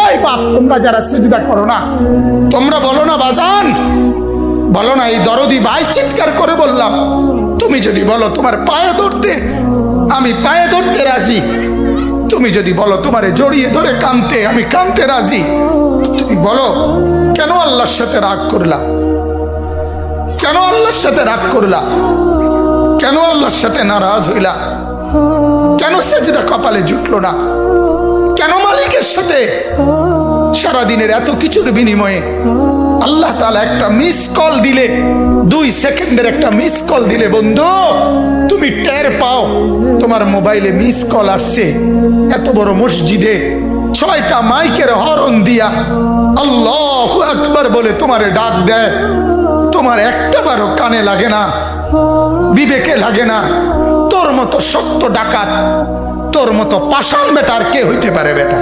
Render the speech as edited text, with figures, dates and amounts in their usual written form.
এই বাপ, তোমরা যারা সিজদা করো না, তোমরা বলো না বাজান, বলো না। এই দরদি ভাই চিৎকার করে বললাম, তুমি যদি বলো তোমার পায়ে ধরতে, আমি পায়ে ধরতে রাজি। তুমি যদি বলো তোমারে জড়িয়ে ধরে কাঁদতে, আমি কাঁদতে রাজি। তুমি বলো কেন আল্লাহর সাথে রাগ করলা? কেন আল্লাহর সাথে রাগ করলা? কেন আল্লাহর সাথে নারাজ হইলা? কেন সেজদা কপালে জুটলো না? কেন মালিকের সাথে সারাদিনের এত কিছুর বিনিময়ে আল্লাহ তাআলা একটা মিস কল দিলে, 2 সেকেন্ডের একটা মিস কল দিলে বন্ধু তুমি টের পাও তোমার মোবাইলে মিস কল আসছে। এত বড় মসজিদে 6টা মাইকের হরন দিয়া আল্লাহু আকবার বলে তোমারে ডাক দেয়, তোমার একটাবারও কানে লাগে না, বিবেকে লাগে না। তোর মতো সত্য ডাকাত, তোর মতো পাষাণ বেটার কে হইতে পারে বেটা?